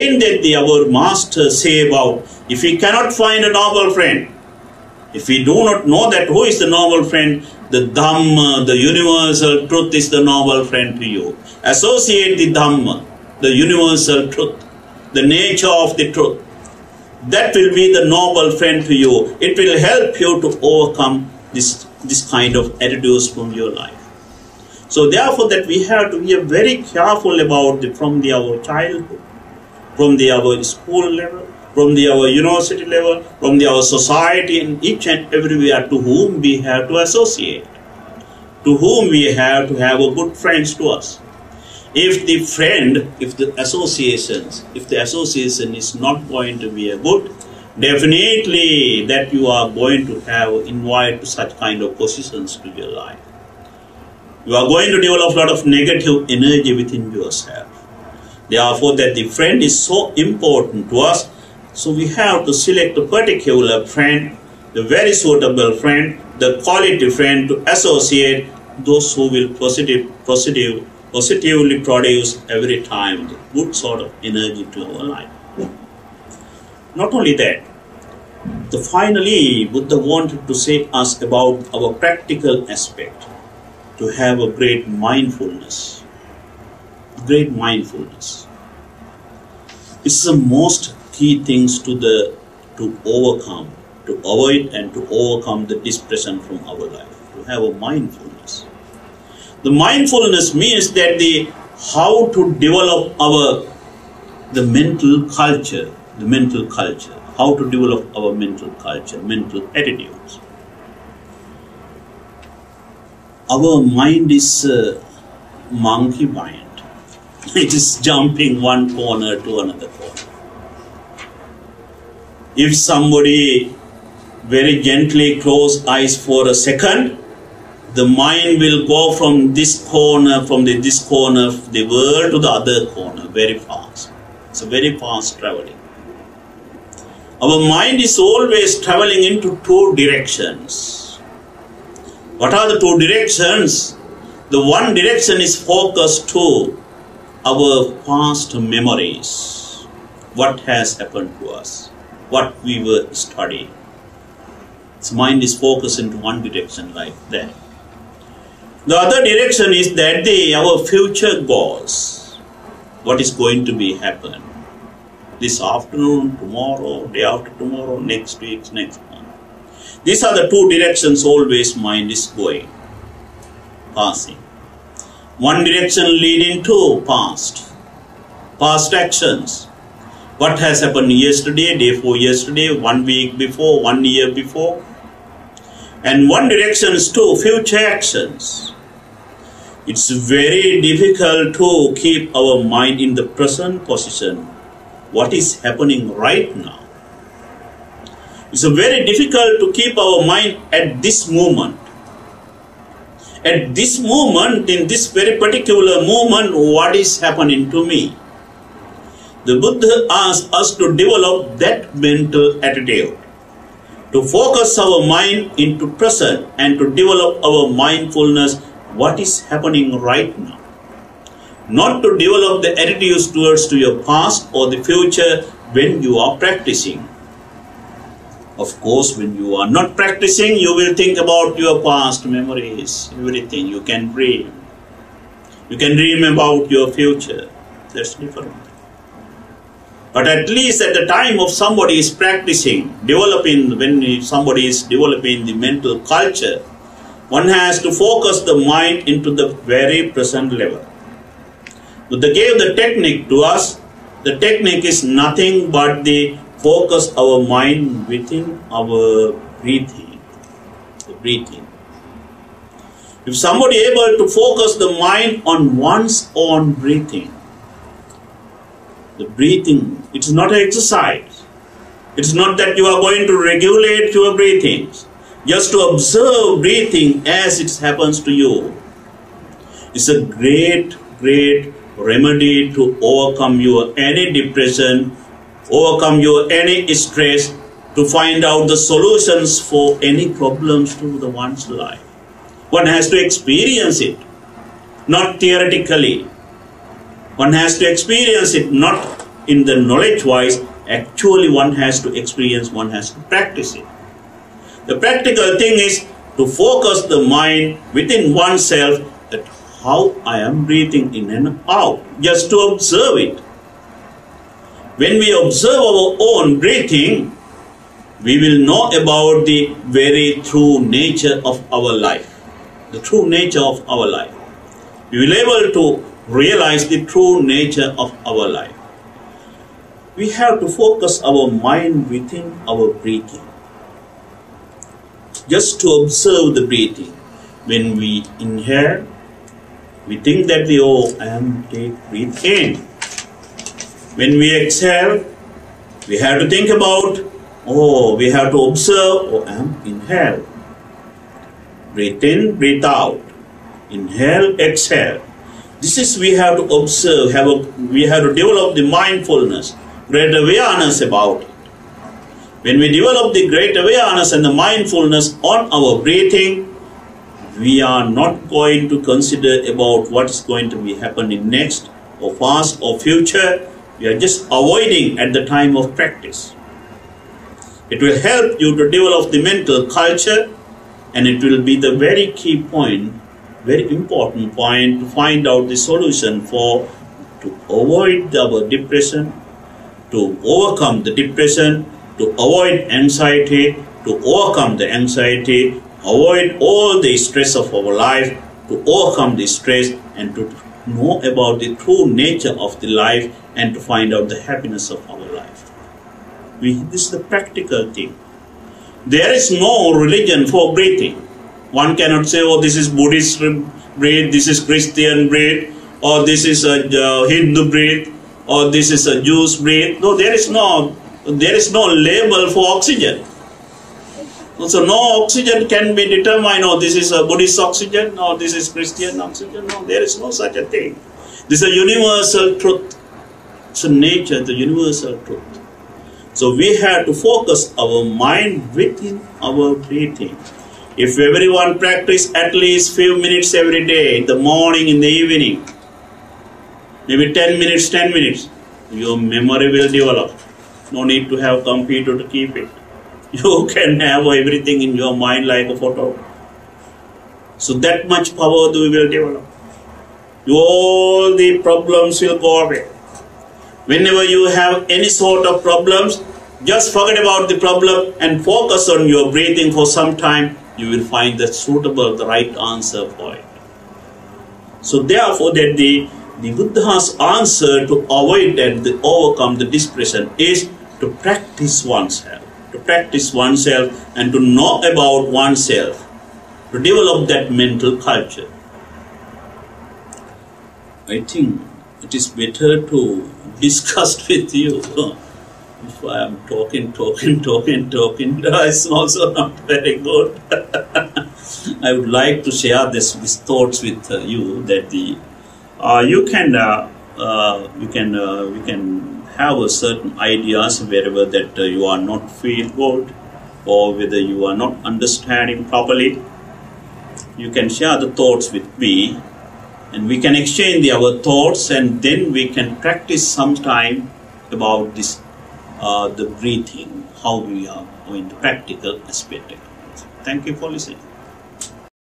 that our master say about, if we cannot find a noble friend, if we do not know that who is the noble friend, the Dhamma, the universal truth is the noble friend to you. Associate the Dhamma, the universal truth, the nature of the truth. That will be the noble friend to you. It will help you to overcome this kind of attitudes from your life. So therefore that we have to be very careful about from our childhood, from our school level, from our university level, from our society, and each and everywhere to whom we have to associate, to whom we have to have a good friends to us. If the association is not going to be a good, definitely that you are going to have invite to such kind of positions to your life. You are going to develop a lot of negative energy within yourself. Therefore, that the friend is so important to us. So we have to select a particular friend, the very suitable friend, the quality friend to associate, those who will positively produce every time the good sort of energy to our life. Not only that, finally Buddha wanted to say us about our practical aspect, to have a great mindfulness. Great mindfulness. It's the most key things to overcome, to avoid and to overcome the depression from our life. To have a mindfulness. The mindfulness means that how to develop the mental culture, how to develop our mental culture, mental attitudes. Our mind is a monkey mind. It is jumping one corner to another corner. If somebody very gently close eyes for a second, the mind will go from this corner of the world to the other corner very fast. It's a very fast traveling. Our mind is always traveling into two directions. What are the two directions? The one direction is focused to our past memories. What has happened to us? What we were studying. Its mind is focused into one direction like that. The other direction is that our future goals. What is going to be happen? This afternoon, tomorrow, day after tomorrow, next week, next month. These are the two directions always mind is going, passing. One direction leading to past actions. What has happened yesterday, day before yesterday, 1 week before, 1 year before. And one direction is to future actions. It's very difficult to keep our mind in the present position. What is happening right now? It's very difficult to keep our mind at this moment. At this moment, in this very particular moment, what is happening to me? The Buddha asks us to develop that mental attitude, to focus our mind into present and to develop our mindfulness, what is happening right now. Not to develop the attitudes towards to your past or the future when you are practicing. Of course, when you are not practicing, you will think about your past memories, everything. You can dream. You can dream about your future. That's different. But at least at the time of somebody is practicing, when somebody is developing the mental culture, one has to focus the mind into the very present level. Buddha gave the technique to us. The technique is nothing but the focus our mind within our breathing. The breathing. If somebody is able to focus the mind on one's own breathing, the breathing, it's not an exercise. It's not that you are going to regulate your breathings. Just to observe breathing as it happens to you. It's a great remedy to overcome your any depression, overcome your any stress, to find out the solutions for any problems to one's life. One has to experience it, not theoretically. One has to experience it, not in the knowledge wise, actually one has to experience, one has to practice it. The practical thing is to focus the mind within oneself that how I am breathing in and out, just to observe it. When we observe our own breathing, we will know about the very true nature of our life. The true nature of our life. We will be able to realize the true nature of our life. We have to focus our mind within our breathing. Just to observe the breathing. When we inhale, we think that I am breathe in. When we exhale, we have to think about, we have to observe, I am inhale. Breathe in, breathe out. Inhale, exhale. This is we have to observe, we have to develop the mindfulness, great awareness about it. When we develop the great awareness and the mindfulness on our breathing, we are not going to consider about what is going to be happening next or past or future. We are just avoiding at the time of practice. It will help you to develop the mental culture, and it will be the very key point, very important point to find out the solution to avoid our depression, to overcome the depression, to avoid anxiety, to overcome the anxiety, avoid all the stress of our life, to overcome the stress and to know about the true nature of the life and to find out the happiness of our life. This is the practical thing. There is no religion for breathing. One cannot say, this is Buddhist breath, this is Christian breath, or this is a Hindu breath, or this is a Jewish breath. No, there is no label for oxygen. So no oxygen can be determined, this is a Buddhist oxygen, or this is Christian oxygen. No, there is no such a thing. This is a universal truth. It's a nature, the universal truth. So we have to focus our mind within our breathing. If everyone practice at least few minutes every day, in the morning, in the evening, maybe 10 minutes, your memory will develop. No need to have computer to keep it. You can have everything in your mind like a photo. So that much power we will develop. All the problems will go away. Whenever you have any sort of problems, just forget about the problem and focus on your breathing for some time. You will find the right answer for it. So therefore, that the Buddha's answer to avoid and to overcome the depression is to practice oneself. To practice oneself and to know about oneself. To develop that mental culture. I think it is better to discuss with you. If I am talking, it's also not very good. I would like to share these thoughts with you that you can have a certain ideas wherever that you are not feel good or whether you are not understanding properly. You can share the thoughts with me. And we can exchange our thoughts, and then we can practice some time about this, the breathing, how we are going to practical aspect. Thank you for listening.